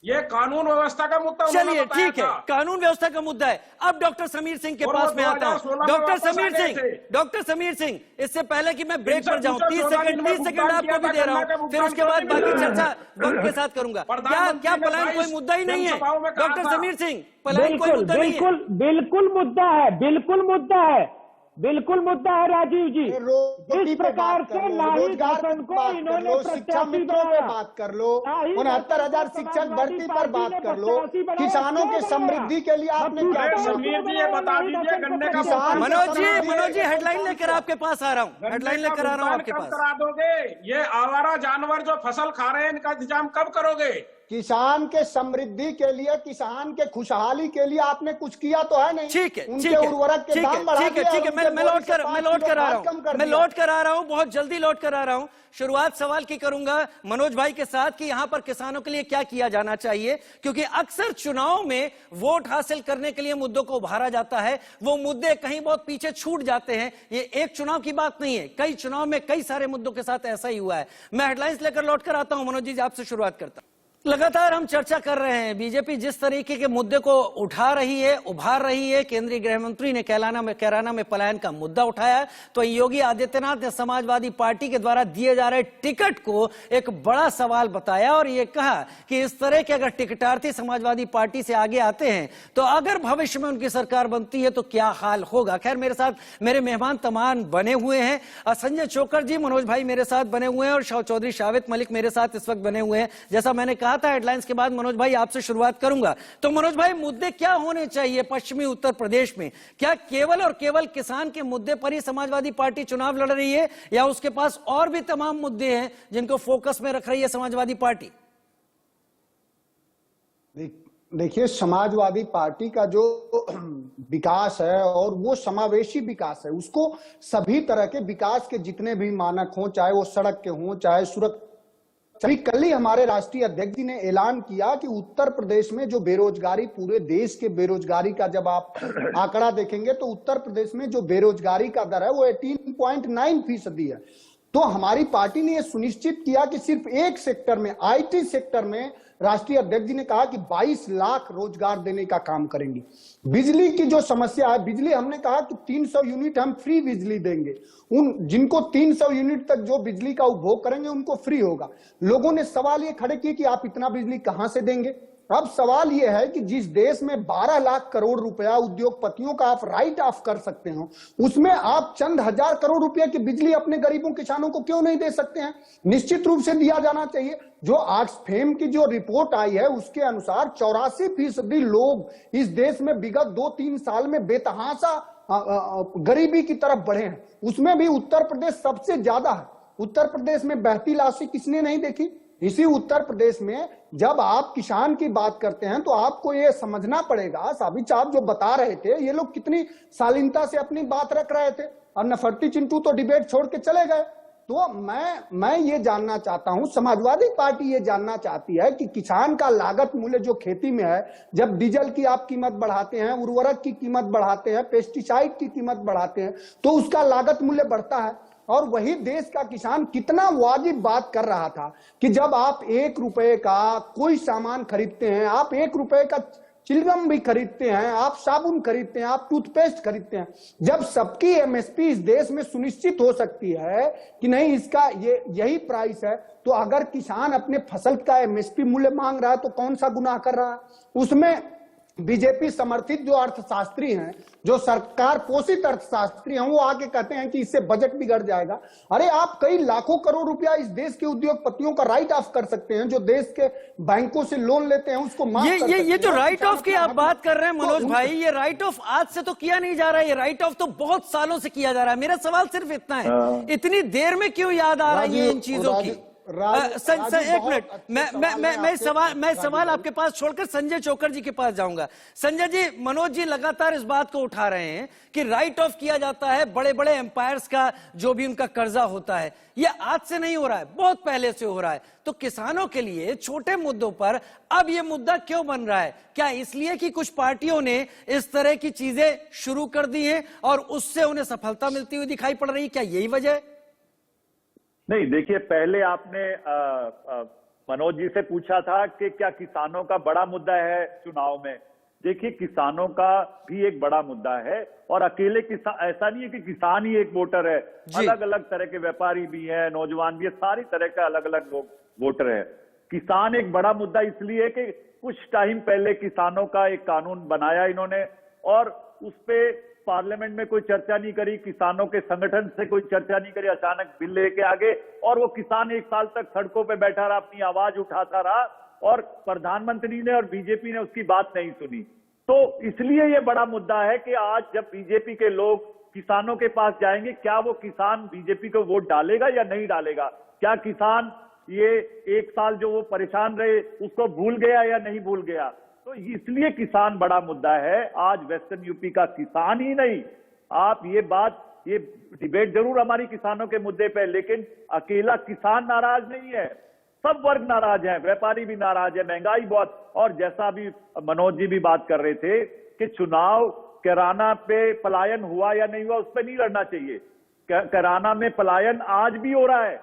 ये कानून व्यवस्था का मुद्दा उन्होंने चलिए बताया ठीक है, था। कानून व्यवस्था का मुद्दा है। अब डॉक्टर समीर सिंह के और पास वो में आता हूं। 2016 में डॉक्टर वापस आ समीर गए सिंह, थे। डॉक्टर समीर सिंह, इससे पहले कि मैं ब्रेक इनसे पर जाऊं, पूछो, 30 14 सेकंड दिन में आपको भुगतान भी दे रहा किया था, हूं, फिर उसके बाद बाकी चर्चा वक्त के साथ करूंगा। क्या प्रधानमंत्री ने पलायन कोई 22 मुद्दा ही नहीं है? जनसभाओं में कहा डॉक्टर था। समीर सिंह, पलायन कोई बिल्कुल मुद्दा नहीं है? बिल्कुल बिल्कुल मुद्दा है, बिल्कुल मुद्दा है, बिल्कुल मुद्दा है राजीव जी। रोटी जिस पे प्रकार बात कर से लो, नाहिद रोजगार हसन पे को बात कर इन्होंने लो, शिक्षा प्रत्याशी मित्रों पे बनाया, बात कर लो, नाहिद 69,000 हसन को शिक्षक भर्ती पर समाजवादी बात पार्टी कर ने लो, प्रत्याशी बनाया, किसानों क्यों के बनाया? समृद्धि के लिए आपने क्या अरे किया? समीर जी, ये बता दीजिए गन्ने का किसान- भुगतान मनोज जी हेडलाइन लेकर आपके पास आ रहा हूं, हेडलाइन लेकर आ रहा हूं आपके कब पास। करा दोगे? ये आवारा जानवर जो फसल खा रहे हैं इनका इंतजाम कब करोगे? किसान के समृद्धि के लिए, किसान के खुशहाली के लिए आपने कुछ किया तो है नहीं। ठीक है, उनके ठीक है, उर्वरक के ठीक दाम है, बढ़ा ठीक है, दिया, ठीक है, उनके मैं लौट बोरी से कर 5 मैं लौट किलो कर आ रहा खाद कम हूं, कर मैं दिया। लौट कर आ रहा हूं, बहुत जल्दी लौट कर आ रहा हूं। शुरुआत सवाल की करूंगा मनोज भाई के साथ कि यहां पर किसानों के लिए क्या किया जाना चाहिए, क्योंकि अक्सर चुनाव में वोट हासिल करने के लिए मुद्दों को उभारा जाता है, वो मुद्दे कहीं बहुत पीछे छूट जाते हैं। ये एक चुनाव की बात नहीं है, कई चुनाव में कई सारे मुद्दों के साथ ऐसा ही हुआ है। मैं हेडलाइंस लेकर लौट कर आता हूं। मनोज जी आपसे शुरुआत करता हूं। लगातार हम चर्चा कर रहे हैं, बीजेपी जिस तरीके के मुद्दे को उठा रही है, उभार रही है। केंद्रीय गृह मंत्री ने कैराना में पलायन का मुद्दा उठाया, तो योगी आदित्यनाथ ने समाजवादी पार्टी के द्वारा दिए जा रहे टिकट को एक बड़ा सवाल बताया और यह कहा कि इस तरह के अगर टिकटार्थी समाजवादी पार्टी से आगे आते हैं तो अगर भविष्य में उनकी सरकार बनती है तो क्या हाल होगा। खैर, मेरे साथ मेरे मेहमान तमाम बने हुए हैं, संजय चोकर जी, मनोज भाई मेरे साथ बने हुए हैं और चौधरी शावेत मलिक मेरे साथ इस वक्त बने हुए हैं। जैसा मैंने कहा था, हेडलाइंस के बाद मनोज भाई आपसे शुरुआत करूंगा। तो मनोज भाई, मुद्दे क्या होने चाहिए पश्चिमी उत्तर प्रदेश में? क्या केवल और केवल किसान के मुद्दे पर ही समाजवादी पार्टी चुनाव लड़ रही है, या उसके पास और भी तमाम मुद्दे हैं जिनको फोकस में रख रही है समाजवादी पार्टी? देखिए, समाजवादी पार्टी का जो विकास है और वो समावेशी विकास है, उसको सभी तरह के विकास के जितने भी मानक हों, चाहे वो सड़क के हों, चाहे सुरक्षा। अभी कल ही हमारे राष्ट्रीय अध्यक्ष जी ने ऐलान किया कि उत्तर प्रदेश में जो बेरोजगारी, पूरे देश के बेरोजगारी का जब आप आंकड़ा देखेंगे तो उत्तर प्रदेश में जो बेरोजगारी का दर है वो 18.9% है। तो हमारी पार्टी ने यह सुनिश्चित किया कि सिर्फ एक सेक्टर में, आईटी सेक्टर में, राष्ट्रीय अध्यक्ष जी ने कहा कि 22 लाख रोजगार देने का काम करेंगे। बिजली की जो समस्या है, बिजली हमने कहा कि 300 यूनिट हम फ्री बिजली देंगे। उन जिनको 300 यूनिट तक जो बिजली का उपभोग करेंगे उनको फ्री होगा। लोगों ने सवाल ये खड़े किए कि आप इतना बिजली कहां से देंगे। अब सवाल यह है कि जिस देश में 12 लाख करोड़ रुपया उद्योगपतियों का आप राइट ऑफ कर सकते हो, उसमें आप चंद हजार करोड़ रुपए की बिजली अपने गरीबों किसानों को क्यों नहीं दे सकते हैं? निश्चित रूप से दिया जाना चाहिए। जो ऑक्सफैम की जो रिपोर्ट आई है उसके अनुसार 84% लोग इस देश में विगत 2-3 साल में बेतहाशा गरीबी की तरफ बढ़े हैं। उसमें भी उत्तर प्रदेश सबसे ज्यादा है। उत्तर प्रदेश में बहती लाशें किसने नहीं देखी? इसी उत्तर प्रदेश में जब आप किसान की बात करते हैं तो आपको ये समझना पड़ेगा, साबित साहब जो बता रहे थे, ये लोग कितनी शालीनता से अपनी बात रख रहे थे और नफरती चिंटू तो डिबेट छोड़ के चले गए। तो मैं ये जानना चाहता हूं, समाजवादी पार्टी ये जानना चाहती है कि किसान का लागत मूल्य जो खेती में है, जब डीजल की आप कीमत बढ़ाते हैं, उर्वरक की कीमत बढ़ाते हैं, पेस्टिसाइड की कीमत बढ़ाते हैं, तो उसका लागत मूल्य बढ़ता है। और वही देश का किसान कितना वाजिब बात कर रहा था कि जब आप 1 रुपए का कोई सामान खरीदते हैं, आप 1 रुपए का चिलगम भी खरीदते हैं, आप साबुन खरीदते हैं, आप टूथपेस्ट खरीदते हैं, जब सबकी एमएसपी इस देश में सुनिश्चित हो सकती है कि नहीं इसका यही प्राइस है, तो अगर किसान अपने फसल का एमएसपी मूल्य मांग रहा है तो कौन सा गुनाह कर रहा है? उसमें बीजेपी समर्थित जो अर्थशास्त्री हैं, जो सरकार पोषित अर्थशास्त्री हैं, वो आके कहते हैं कि इससे बजट बिगड़ जाएगा। अरे आप कई लाखों करोड़ रुपया इस देश के उद्योगपतियों का राइट ऑफ कर सकते हैं, जो देश के बैंकों से लोन लेते हैं उसको माफ कर सकते हैं। ये जो राइट ऑफ की आप बात कर रहे हैं मनोज भाई, ये राइट ऑफ आज से तो किया नहीं जा रहा है, ये राइट ऑफ तो बहुत सालों से किया जा रहा है। मेरा सवाल सिर्फ इतना है, इतनी देर में क्यों याद आ रही है इन चीजों की? एक मिनट, मैं सवाल आपके पास छोड़कर संजय चोकर जी के पास जाऊंगा। संजय जी, मनोज जी लगातार इस बात को उठा रहे हैं कि राइट ऑफ किया जाता है बड़े बड़े एम्पायर्स का, जो भी उनका कर्जा होता है। ये आज से नहीं हो रहा है, बहुत पहले से हो रहा है। तो किसानों के लिए छोटे मुद्दों पर अब ये मुद्दा क्यों बन रहा है? क्या इसलिए कि कुछ पार्टियों ने इस तरह की चीजें शुरू कर दी हैं और उससे उन्हें सफलता मिलती हुई दिखाई पड़ रही है? क्या यही वजह है? नहीं, देखिए, पहले आपने मनोज जी से पूछा था कि क्या किसानों का बड़ा मुद्दा है चुनाव में। देखिए, किसानों का भी एक बड़ा मुद्दा है और अकेले किसान, ऐसा नहीं है कि किसान ही एक वोटर है, अलग अलग तरह के व्यापारी भी हैं, नौजवान भी है, सारी तरह का अलग अलग लोग वोटर है। किसान एक बड़ा मुद्दा इसलिए कि कुछ टाइम पहले किसानों का एक कानून बनाया इन्होंने और उस पे पार्लियामेंट में कोई चर्चा नहीं करी, किसानों के संगठन से कोई चर्चा नहीं करी, अचानक बिल लेके आगे और वो किसान 1 साल तक सड़कों पे बैठा रहा, अपनी आवाज उठाता रहा और प्रधानमंत्री ने और बीजेपी ने उसकी बात नहीं सुनी। तो इसलिए ये बड़ा मुद्दा है कि आज जब बीजेपी के लोग किसानों के पास जाएंगे, क्या वो किसान बीजेपी को वोट डालेगा या नहीं डालेगा? क्या किसान ये 1 साल जो वो परेशान रहे उसको भूल गया या नहीं भूल गया? तो इसलिए किसान बड़ा मुद्दा है। आज वेस्टर्न यूपी का किसान ही नहीं, आप ये डिबेट जरूर हमारी किसानों के मुद्दे पे, लेकिन अकेला किसान नाराज नहीं है, सब वर्ग नाराज है, व्यापारी भी नाराज है, महंगाई बहुत। और जैसा अभी मनोज जी भी बात कर रहे थे कि चुनाव कैराना पे पलायन हुआ या नहीं हुआ, उस पर नहीं लड़ना चाहिए। कैराना में पलायन आज भी हो रहा है,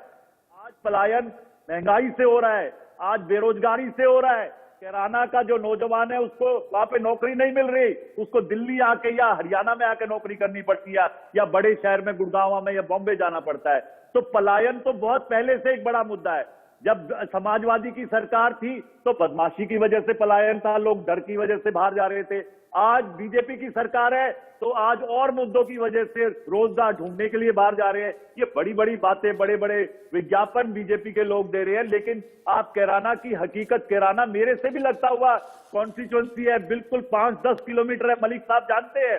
आज पलायन महंगाई से हो रहा है, आज बेरोजगारी से हो रहा है। कैराना का जो नौजवान है उसको वहां पे नौकरी नहीं मिल रही, उसको दिल्ली आके या हरियाणा में आके नौकरी करनी पड़ती है या बड़े शहर में गुड़गांव में या बॉम्बे जाना पड़ता है। तो पलायन तो बहुत पहले से एक बड़ा मुद्दा है। जब समाजवादी की सरकार थी तो बदमाशी की वजह से पलायन था, लोग डर की वजह से बाहर जा रहे थे। आज बीजेपी की सरकार है तो आज और मुद्दों की वजह से रोजगार ढूंढने के लिए बाहर जा रहे हैं। ये बड़ी बड़ी बातें, बड़े बड़े विज्ञापन बीजेपी के लोग दे रहे हैं, लेकिन आप कैराना की हकीकत, कैराना मेरे से भी लगता हुआ कॉन्स्टिट्यूएंसी है, बिल्कुल 5-10 किलोमीटर है, मलिक साहब जानते हैं,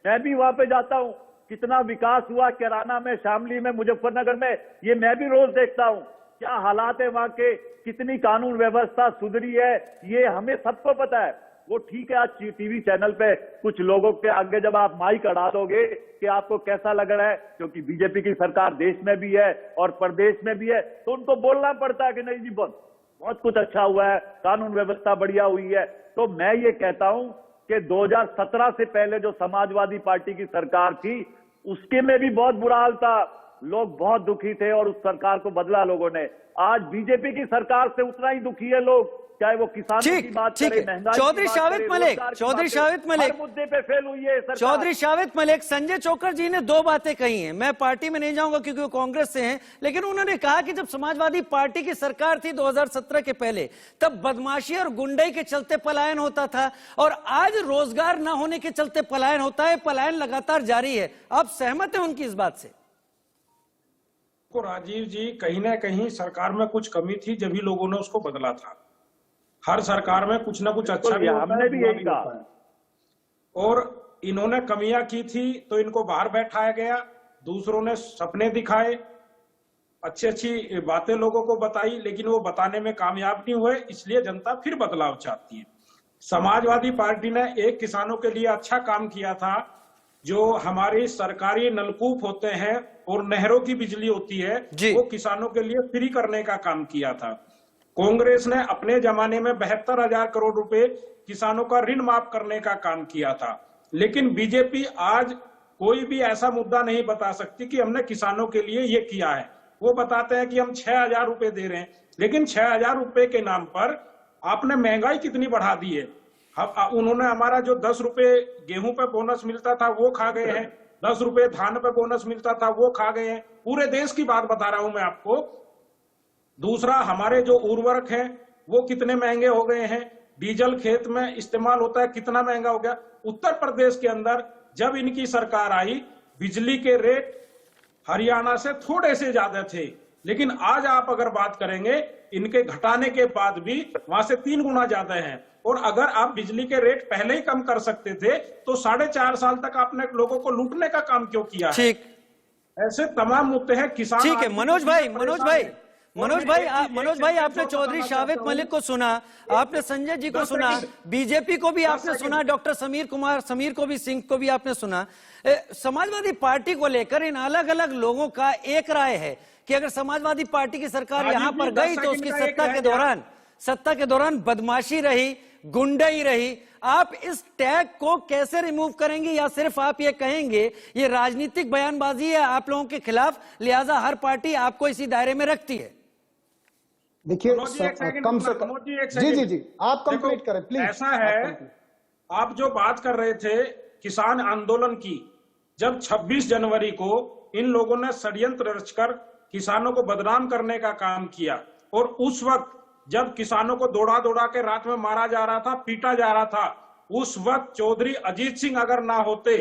मैं भी वहां पे जाता हूं। कितना विकास हुआ कैराना में, शामली में, मुजफ्फरनगर में, ये मैं भी रोज देखता हूं। क्या हालात है वहां के, कितनी कानून व्यवस्था सुधरी है, ये हमें सबको पता है। वो ठीक है, आज टीवी चैनल पे कुछ लोगों के आगे जब आप माइक अड़ा दोगे कि आपको कैसा लग रहा है, क्योंकि बीजेपी की सरकार देश में भी है और प्रदेश में भी है, तो उनको बोलना पड़ता है कि नहीं जी बहुत कुछ अच्छा हुआ है, कानून व्यवस्था बढ़िया हुई है। तो मैं ये कहता हूं कि 2017 से पहले जो समाजवादी पार्टी की सरकार थी उसके में भी बहुत बुरा हाल था, लोग बहुत दुखी थे और उस सरकार को बदला लोगों ने। आज बीजेपी की सरकार से उतना ही दुखी है लोग, चाहे वो किसानों की बात करें, महंगाई चौधरी शावित मलिक मुद्दे पे फेल हुई है सरकार। चौधरी शावित मलिक, संजय चोकर जी ने 2 बातें कही हैं। मैं पार्टी में नहीं जाऊंगा क्योंकि वो कांग्रेस से हैं, लेकिन उन्होंने कहा कि जब समाजवादी पार्टी की सरकार थी 2017 के पहले, तब बदमाशी और गुंडाई के चलते पलायन होता था और आज रोजगार न होने के चलते पलायन होता है, पलायन लगातार जारी है। आप सहमत हैं उनकी इस बात से? राजीव जी, कहीं ना कहीं सरकार में कुछ कमी थी, जब ही लोगों ने उसको बदला था। हर सरकार में कुछ ना कुछ अच्छा भी होता है, हमने भी यही कहा। और इन्होंने कमियां की थी तो इनको बाहर बैठाया गया, दूसरों ने सपने दिखाए, अच्छी अच्छी बातें लोगों को बताई, लेकिन वो बताने में कामयाब नहीं हुए, इसलिए जनता फिर बदलाव चाहती है। समाजवादी पार्टी ने एक किसानों के लिए अच्छा काम किया था, जो हमारी सरकारी नलकूप होते हैं और नहरों की बिजली होती है, वो किसानों के लिए फ्री करने का काम किया था। कांग्रेस ने अपने जमाने में 72,000 करोड़ रुपए किसानों का ऋण माफ करने का काम किया था, लेकिन बीजेपी आज कोई भी ऐसा मुद्दा नहीं बता सकती कि हमने किसानों के लिए ये किया है। वो बताते हैं कि हम 6,000 रुपए दे रहे हैं, लेकिन 6,000 रुपए के नाम पर आपने महंगाई कितनी बढ़ा दी है। उन्होंने हमारा जो 10 रुपए गेहूं पे बोनस मिलता था वो खा गए हैं, 10 रुपए धान पे बोनस मिलता था वो खा गए हैं। पूरे देश की बात बता रहा हूं मैं आपको। दूसरा, हमारे जो उर्वरक हैं वो कितने महंगे हो गए हैं, डीजल खेत में इस्तेमाल होता है कितना महंगा हो गया। उत्तर प्रदेश के अंदर जब इनकी सरकार आई, बिजली के रेट हरियाणा से थोड़े से ज्यादा थे, लेकिन आज आप अगर बात करेंगे इनके घटाने के बाद भी वहां से 3 गुना ज्यादा है। और अगर आप बिजली के रेट पहले ही कम कर सकते थे तो 4.5 साल तक आपने लोगों को लूटने का काम क्यों किया? ठीक, ऐसे तमाम मुद्दे हैं। किसान, ठीक है मनोज भाई, मनोज भाई आपने चौधरी शावेद मलिक को सुना, आपने संजय जी को सुना, बीजेपी को भी आपने सुना, डॉक्टर समीर को भी, सिंह को भी आपने सुना। समाजवादी पार्टी को लेकर इन अलग अलग लोगों का एक राय है कि अगर समाजवादी पार्टी की सरकार यहां पर गई तो उसकी सत्ता के दौरान बदमाशी रही, गुंडाई रही। आप इस टैग को कैसे रिमूव करेंगे, या सिर्फ आप ये कहेंगे ये राजनीतिक बयानबाजी है आप लोगों के खिलाफ, लिहाजा हर पार्टी आपको इसी दायरे में रखती है? देखिए कम से कम जी आप कंप्लीट करें प्लीज। ऐसा है, आप जो बात कर रहे थे किसान आंदोलन की, जब 26 जनवरी को इन लोगों ने षड्यंत्र रचकर किसानों को बदनाम करने का काम किया, और उस वक्त जब किसानों को दौड़ा दौड़ा के रात में मारा जा रहा था, पीटा जा रहा था, उस वक्त चौधरी अजीत सिंह अगर ना होते,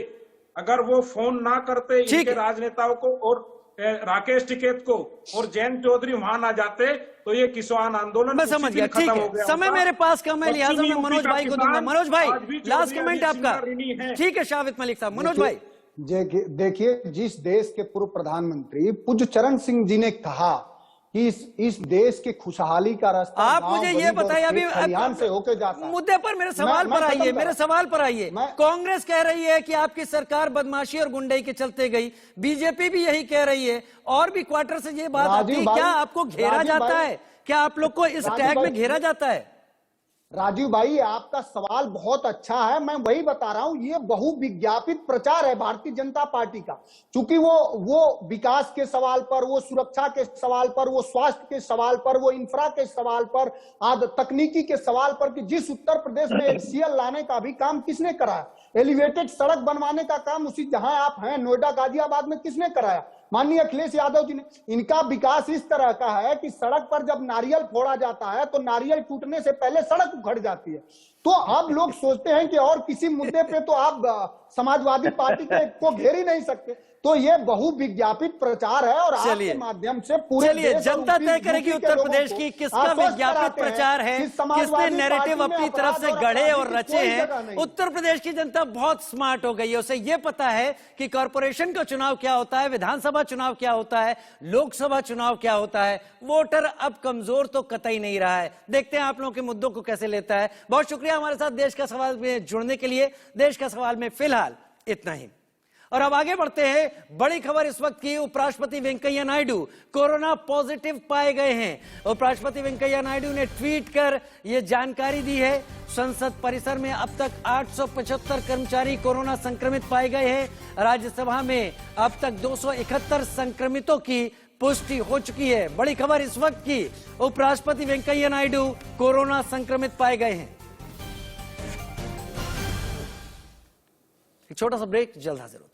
अगर वो फोन ना करते इनके राजनेताओं को और राकेश टिकैत को और जयंत चौधरी वहां ना जाते, तो ये किसान आंदोलन मैं समझ गया। ठीक है, समय मेरे पास कम है, लिहाजा मैं मनोज भाई को दूंगा। मनोज भाई लास्ट कमेंट आपका। ठीक है शावेद मलिक साहब। मनोज भाई देखिए, जिस देश के पूर्व प्रधानमंत्री पूज्य चरण सिंह जी ने कहा कि इस देश के खुशहाली का रास्ता आप मुझे ये बताइए, अभी खलिहान से होके जाता है। मुद्दे पर मेरे सवाल पर आइए। कांग्रेस कह रही है कि आपकी सरकार बदमाशी और गुंडाई के चलते गई, बीजेपी भी यही कह रही है, और भी क्वार्टर से ये बात आती है। क्या आपको घेरा जाता है? क्या आप लोग को इस टैग में घेरा जाता है? राजीव भाई, आपका सवाल बहुत अच्छा है। मैं वही बता रहा हूं, ये बहुविज्ञापित प्रचार है भारतीय जनता पार्टी का। चूंकि वो विकास के सवाल पर, वो सुरक्षा के सवाल पर, वो स्वास्थ्य के सवाल पर, वो इंफ्रा के सवाल पर, तकनीकी के सवाल पर, कि जिस उत्तर प्रदेश में HCL लाने का भी काम किसने कराया, एलिवेटेड सड़क बनवाने का काम उसी जहां आप हैं नोएडा गाजियाबाद में किसने कराया? माननीय अखिलेश यादव जी ने। इनका विकास इस तरह का है कि सड़क पर जब नारियल फोड़ा जाता है तो नारियल टूटने से पहले सड़क उखड़ जाती है। तो अब लोग सोचते हैं कि और किसी मुद्दे पे तो आप समाजवादी पार्टी को घेर ही नहीं सकते। तो ये बहुविज्ञापित प्रचार है, और आपके माध्यम से पूरे जनता तय करेगी उत्तर प्रदेश की किसका विज्ञापित प्रचार है, किसने नैरेटिव अपनी तरफ से गढ़े और रचे हैं। उत्तर प्रदेश की जनता बहुत स्मार्ट हो गई है, उसे यह पता है कि कॉर्पोरेशन का चुनाव क्या होता है, विधानसभा चुनाव क्या होता है, लोकसभा चुनाव क्या होता है। वोटर अब कमजोर तो कतई नहीं रहा है। देखते हैं आप लोगों के मुद्दों को कैसे लेता है। बहुत शुक्रिया हमारे साथ देश का सवाल में जुड़ने के लिए। देश का सवाल में फिलहाल इतना ही, और अब आगे बढ़ते हैं। बड़ी खबर इस वक्त की, उपराष्ट्रपति वेंकैया नायडू कोरोना पॉजिटिव पाए गए हैं। उपराष्ट्रपति वेंकैया नायडू ने ट्वीट कर यह जानकारी दी है। संसद परिसर में अब तक 875 कर्मचारी कोरोना संक्रमित पाए गए हैं। राज्यसभा में अब तक 271 संक्रमितों की पुष्टि हो चुकी है। बड़ी खबर इस वक्त की, उपराष्ट्रपति वेंकैया नायडू कोरोना संक्रमित पाए गए हैं। एक छोटा सा ब्रेक, जल्द हाजिर होते हैं।